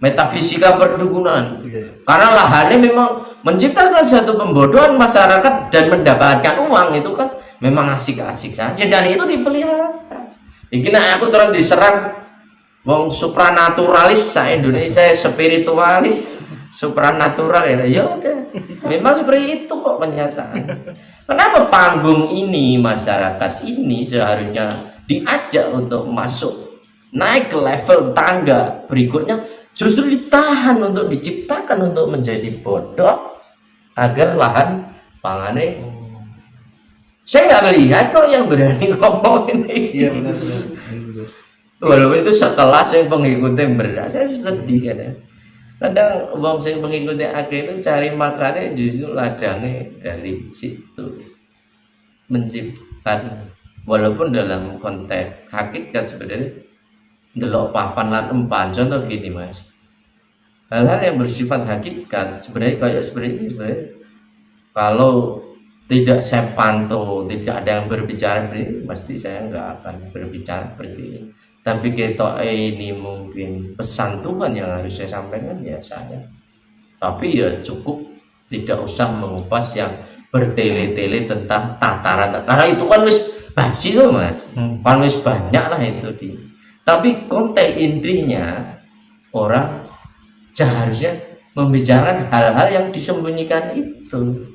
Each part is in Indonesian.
metafisika perdukunan. Karena lahannya memang menciptakan satu pembodohan masyarakat dan mendapatkan uang itu kan memang asik-asik saja dan itu dipelihara. Iki nek aku terus diserang wong supranaturalis sa Indonesia spiritualis supranatural ya udah. Memang seperti itu kok kenyataan. Kenapa panggung ini masyarakat ini seharusnya diajak untuk masuk naik ke level tangga berikutnya justru ditahan untuk diciptakan untuk menjadi bodoh agar lahan pangannya. Saya nggak melihat kok yang berani ngomong ini. Iya benar. Walaupun itu sekelas yang pengikutnya berat, saya sedih kan ya. Kadang wong sing pengikutnya akhir itu cari makannya justru ladangnya dari situ menciptakan. Walaupun dalam konteks hakikat sebenarnya delok papan lan empan contoh gini mas, hal-hal yang bersifat hakikat sebenarnya kayak seperti ini sebenarnya kalau tidak saya pantau, tidak ada yang berbicara seperti ini, pasti saya nggak akan berbicara seperti ini. Tapi kita ini mungkin pesan Tuhan yang harus saya sampaikan ya saya. Tapi ya cukup tidak usah mengupas yang bertele-tele tentang tataran, karena itu kan wis basi tuh mas, kan wis banyak lah itu di. Tapi konteks intinya orang seharusnya membicarakan hal-hal yang disembunyikan itu.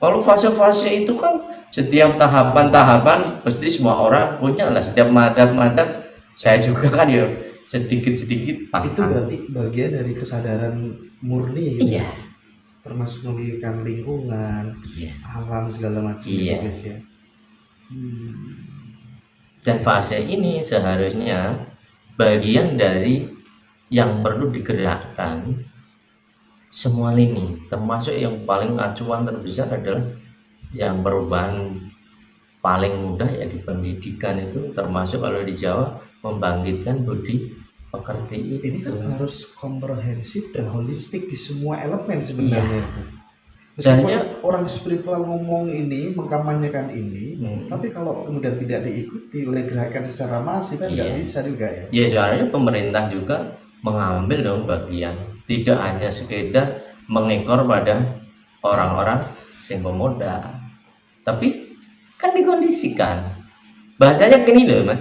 Kalau fase-fase itu kan setiap tahapan-tahapan pasti semua orang punya lah, setiap madhab-madhab saya juga kan ya sedikit-sedikit paham. Itu berarti bagian dari kesadaran murni gitu. Iya. Termasuk memikirkan lingkungan, alam segala macam Iya. gitu guys ya. Dan fase ini seharusnya bagian dari yang perlu digerakkan semua lini, termasuk yang paling acuan terbesar adalah yang perubahan paling mudah ya di pendidikan itu, termasuk kalau di Jawa membangkitkan budi pekerti Ini kan itu. harus komprehensif dan holistik di semua elemen sebenarnya. Meskipun Sebenarnya orang spiritual ngomong ini, mengkampanyekan ini, tapi kalau kemudian tidak diikuti oleh gerakan secara masif kan nggak bisa juga ya. ya sebenarnya pemerintah juga mengambil dong bagian, tidak hanya sekedar mengekor pada orang-orang sing pemuda, tapi kan dikondisikan. Bahasanya gini loh mas,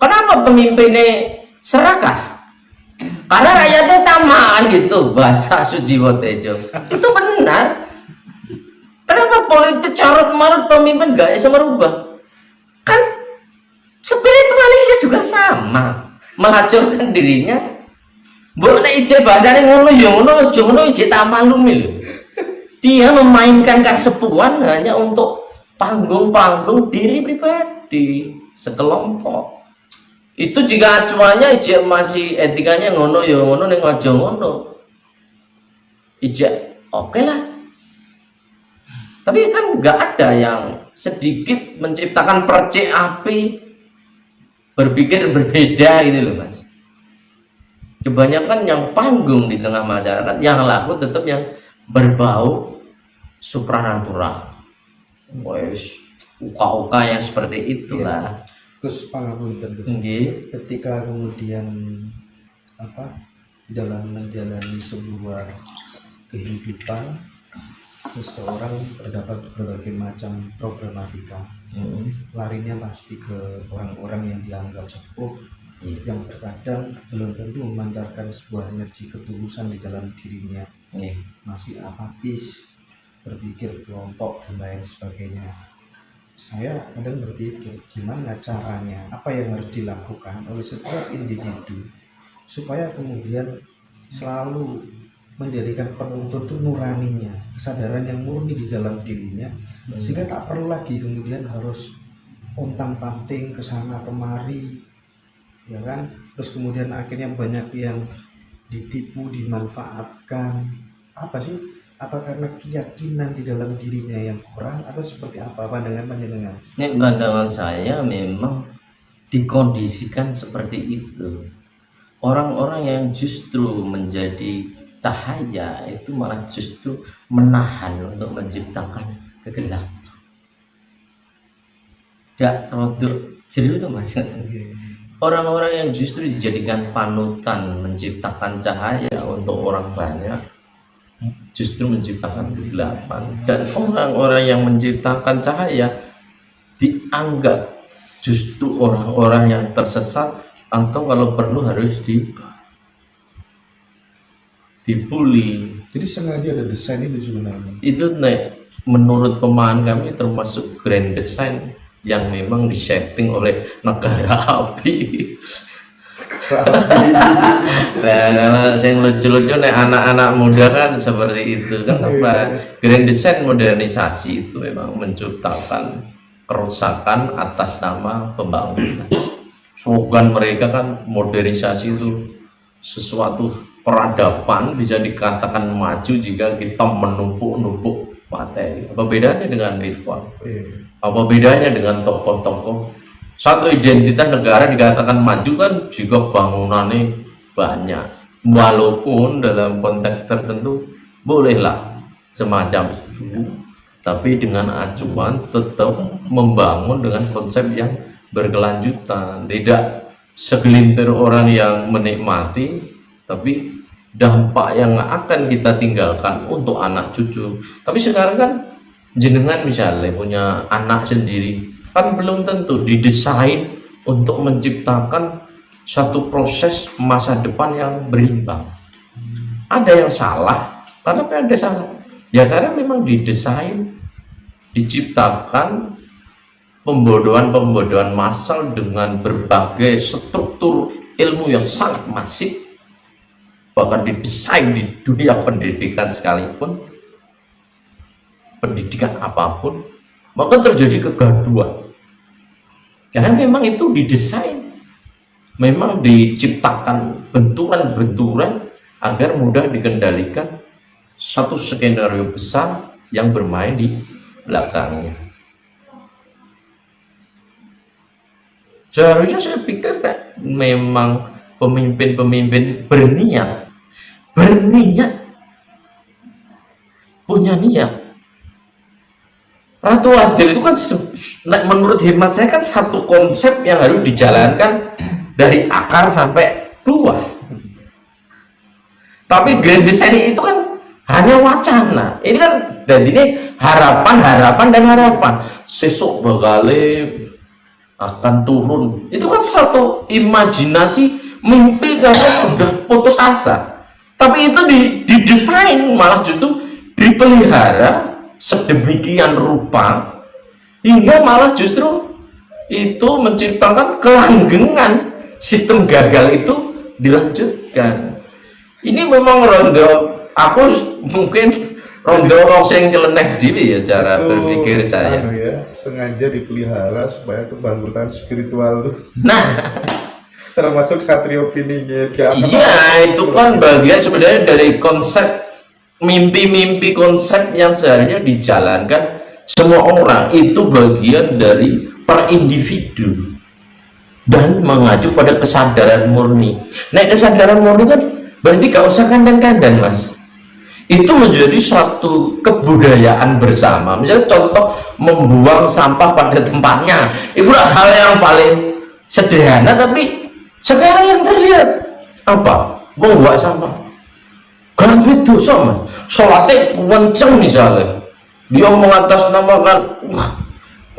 kenapa pemimpinnya serakah? Karena rakyatnya tamaan gitu, bahasa Sujiwo Tejo itu benar. Kenapa politik carut marut pemimpin gak bisa merubah? Kan spiritualisnya juga sama, melacurkan dirinya. Boleh ije bahasanya ngono ya ngono, ngono ije tak maklumi lho. Dia memainkan kesepuan hanya untuk panggung-panggung diri pribadi sekelompok. Itu jika acuannya ije masih etikanya ngono ya ngono ning aja ngono. Ije oke lah. Tapi kan nggak ada yang sedikit menciptakan percik api berpikir berbeda gitu loh mas. Kebanyakan yang panggung di tengah masyarakat yang laku tetap yang berbau supranatural, wes uka-uka yang seperti itulah. Terus pangapunten ketika kemudian dalam menjalani sebuah kehidupan seseorang terdapat berbagai macam problematika, larinya pasti ke orang-orang yang dianggap sepuh, yang terkadang belum tentu memancarkan sebuah energi ketulusan di dalam dirinya, masih apatis, berpikir kelompok dan lain sebagainya. Saya kadang berpikir gimana caranya, apa yang harus dilakukan oleh setiap individu supaya kemudian selalu menjadikan penuntut itu nuraninya, kesadaran yang murni di dalam dirinya, sehingga tak perlu lagi kemudian harus ontang-panting ke sana kemari, ya kan? Terus kemudian akhirnya banyak yang ditipu, dimanfaatkan. Apa sih? Apa karena keyakinan di dalam dirinya yang kurang atau seperti apa pandangan panjenengan? Ini pandangan saya memang dikondisikan seperti itu. Orang-orang yang justru menjadi cahaya itu malah justru menahan untuk menciptakan kegelapan. Gak rodok jeru itu mas. orang-orang yang justru dijadikan panutan menciptakan cahaya untuk orang banyak justru menciptakan kegelapan, dan orang-orang yang menciptakan cahaya dianggap justru orang-orang yang tersesat atau kalau perlu harus dibully. Jadi sengaja ada desain itu sebenarnya. Itu menurut pemahaman kami termasuk grand design yang memang disetting oleh negara api. Nah, kalau yang lucu-lucu nih anak-anak muda kan seperti itu. Kenapa? Grand design modernisasi itu memang menciptakan kerusakan atas nama pembangunan. Slogan mereka kan modernisasi itu sesuatu peradaban, bisa dikatakan maju jika kita menumpuk-numpuk materi. Apa bedanya dengan Irfan? Apa bedanya dengan tokoh-tokoh? Satu identitas negara dikatakan maju kan jika bangunannya banyak, walaupun dalam konteks tertentu bolehlah semacam itu, tapi dengan acuan tetap membangun dengan konsep yang berkelanjutan, tidak segelintir orang yang menikmati, tapi dampak yang akan kita tinggalkan untuk anak cucu. Tapi sekarang kan jenengan misalnya punya anak sendiri, kan belum tentu didesain untuk menciptakan satu proses masa depan yang berimbang. Ada yang salah, kenapa ada salah? Ya karena memang didesain, diciptakan pembodohan-pembodohan massal dengan berbagai struktur ilmu yang sangat masif, bahkan didesain di dunia pendidikan sekalipun, pendidikan apapun, maka terjadi kegaduhan. Karena memang itu didesain, memang diciptakan benturan-benturan agar mudah dikendalikan satu skenario besar yang bermain di belakangnya. Seharusnya saya pikir memang pemimpin-pemimpin berniat, punya niat. Ratu Adil itu kan menurut hemat saya kan satu konsep yang harus dijalankan dari akar sampai buah. Tapi grand design itu kan hanya wacana. Ini kan dan ini harapan dan harapan. Sesuk bakal akan turun. Itu kan satu imajinasi, mimpi karena sudah putus asa. Tapi itu didesain malah justru dipelihara sedemikian rupa hingga malah justru itu menciptakan kelanggengan, sistem gagal itu dilanjutkan. Ini memang rondo, aku mungkin rondo orang yang nyeleneh diri ya cara berpikir saya. Ya, sengaja dipelihara supaya kebangkitan spiritual tuh. Nah, termasuk satrio piningnya. iya itu kan bagian sebenarnya dari konsep mimpi-mimpi, konsep yang seharusnya dijalankan semua orang, itu bagian dari per individu dan mengacu pada kesadaran murni. Nah, kesadaran murni kan berarti gak usah kandan-kandan, Mas. Itu menjadi suatu kebudayaan bersama. Misalnya contoh membuang sampah pada tempatnya, itu hal yang paling sederhana, tapi sekarang yang terlihat apa? Membuang sampah ganti dosa, man. Sholatnya kenceng misalnya, dia mengatasnamakan, wah,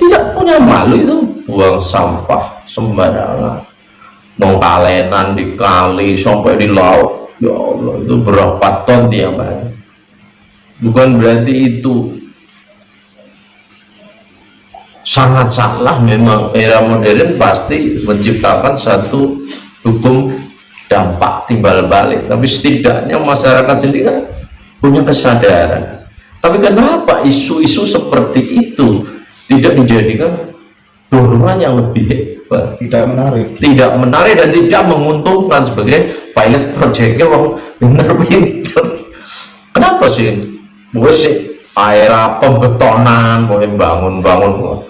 tidak punya malu itu buang sampah sembarangan, kalenan di kali sampai di laut. Ya Allah, itu berapa ton dia, man. Bukan berarti itu sangat salah. Memang era modern pasti menciptakan satu hukum dampak timbal balik, tapi setidaknya masyarakat sendiri kan punya kesadaran. Tapi kenapa isu-isu seperti itu tidak dijadikan dorongan yang lebih hebat, tidak menarik dan tidak menguntungkan sebagai pilot projectnya wong pinter-pinter? Kenapa sih? Era pembetonan, boleh bangun-bangun,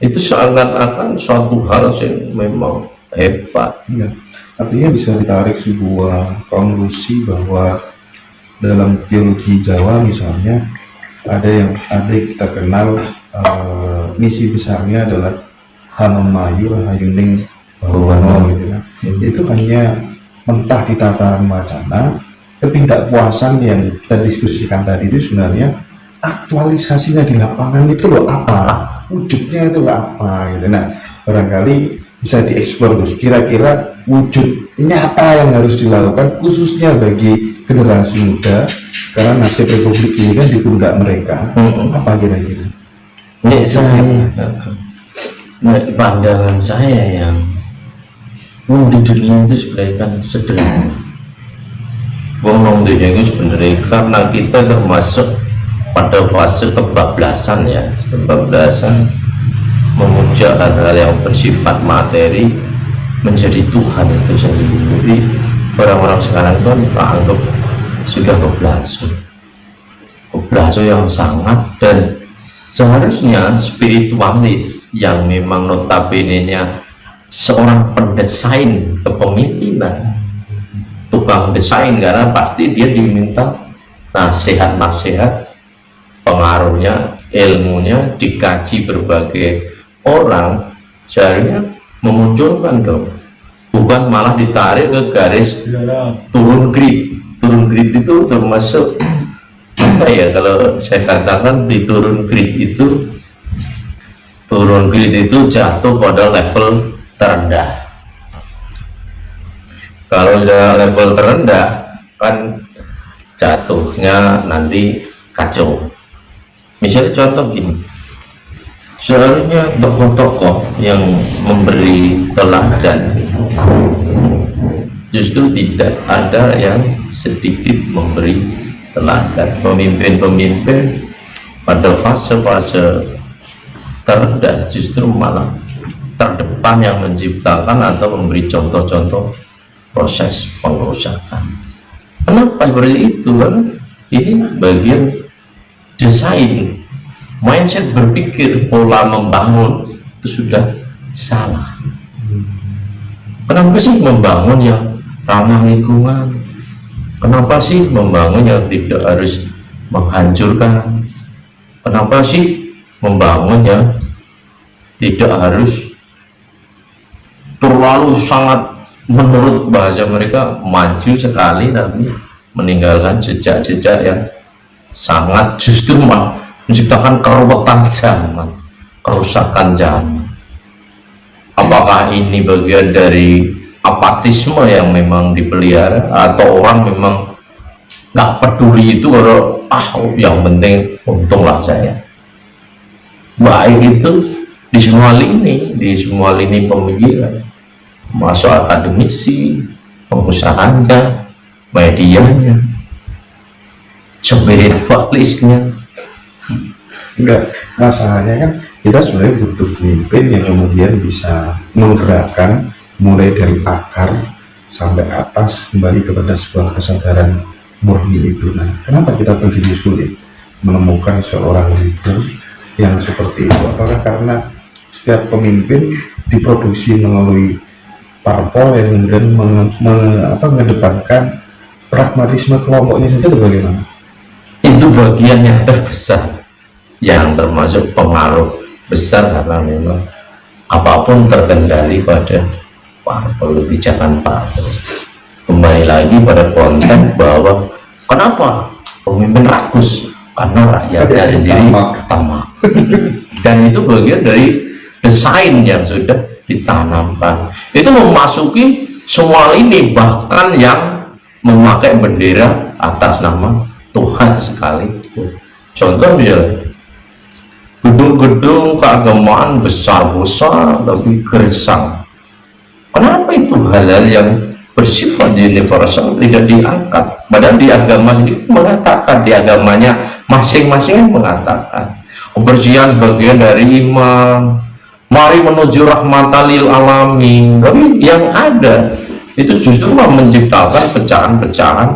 itu seakan-akan suatu hal yang memang hebat. Ya. Artinya bisa ditarik sebuah konklusi bahwa dalam teologi Jawa misalnya ada yang kita kenal misi besarnya adalah Hanomayu Hayuning Bawono gitu itu hanya mentah di tataran wacana. Ketidakpuasan yang kita diskusikan tadi itu sebenarnya aktualisasinya di lapangan itu loh apa, wujudnya itu loh apa gitu. Nah, barangkali bisa dieksplor Gus, kira-kira wujud nyata yang harus dilakukan khususnya bagi generasi muda, karena nasib Republik ini kan di pundak mereka. Apa kira-kira? Pandangan saya yang di dunia itu sebenarnya kan sederhana. Wong dunia itu sebenarnya karena kita termasuk pada fase kebablasan ya, kebablasan memuja hal-hal yang bersifat materi menjadi Tuhan itu sendiri. Jadi orang-orang sekarang kan teranggap sudah keblaso yang sangat, dan seharusnya spiritualis yang memang notabene-nya seorang pendesain kepemimpinan, tukang desain, karena pasti dia diminta nasihat-nasihat, pengaruhnya, ilmunya dikaji berbagai orang, seharusnya memunculkan dong, bukan malah ditarik ke garis turun grid. Turun grid itu termasuk apa ya, kalau saya katakan di turun grid itu jatuh pada level terendah. Kalau udah level terendah kan jatuhnya nanti kacau. Misalnya contoh gini, seharusnya tokoh-tokoh yang memberi teladan justru tidak ada yang sedikit memberi teladan. Pemimpin-pemimpin pada fase-fase terendah justru malah terdepan yang menciptakan atau memberi contoh-contoh proses pengerusakan. Kenapa seperti itu? Kan ini bagian desain, mindset berpikir, pola membangun itu sudah salah. Kenapa sih membangun yang ramah lingkungan? Kenapa sih membangun yang tidak harus menghancurkan? Kenapa sih membangun yang tidak harus terlalu sangat, menurut bahasa mereka, maju sekali tapi meninggalkan jejak-jejak yang sangat justru menciptakan keruwetan zaman, kerusakan zaman? Apakah ini bagian dari apatisme yang memang dipelihara, atau orang memang nggak peduli itu, kalau yang penting untunglah saya? Baik itu di semua lini pemikiran, masuk akademisi, pengusahanya, medianya, spiritualisnya. Enggak, masalahnya kan kita sebenarnya butuh pemimpin yang kemudian bisa menggerakkan mulai dari akar sampai atas kembali kepada sebuah kesadaran murni itu. Nah, kenapa kita begitu sulit menemukan seorang leader yang seperti itu? Apakah karena setiap pemimpin diproduksi melalui parpol yang kemudian mengedepankan pragmatisme kelompoknya saja, atau bagaimana? Itu bagian yang terbesar, yang termasuk pengaruh besar, karena memang apapun terkendali pada parpol, kebijakan parpol. Kembali lagi pada konteks bahwa kenapa pemimpin rakus? Karena rakyatnya sendiri tamak. Dan itu bagian dari desain yang sudah ditanamkan. Itu memasuki semua lini, bahkan yang memakai bendera atas nama Tuhan sekalipun. Contoh misalnya gedung-gedung keagamaan besar-besar tapi gersang. Kenapa itu hal-hal yang bersifat universal tidak diangkat? Padahal di agama sendiri mengatakan, di agamanya masing-masing mengatakan kebersihan sebagian dari iman, mari menuju rahmatan lil alamin. Tapi yang ada itu justru menciptakan pecahan-pecahan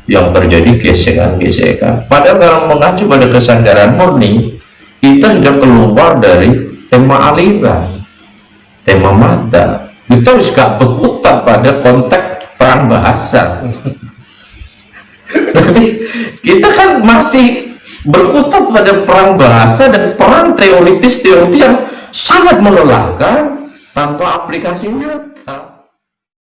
yang terjadi, gesekan-gesekan. Padahal kalau mengacu pada kesadaran murni, kita sudah keluar dari tema aliran, tema mata. Kita harus gak berkutat pada konteks perang bahasa. Tapi kita kan masih berkutat pada perang bahasa dan perang teoritis yang sangat melelahkan tanpa aplikasi nyata.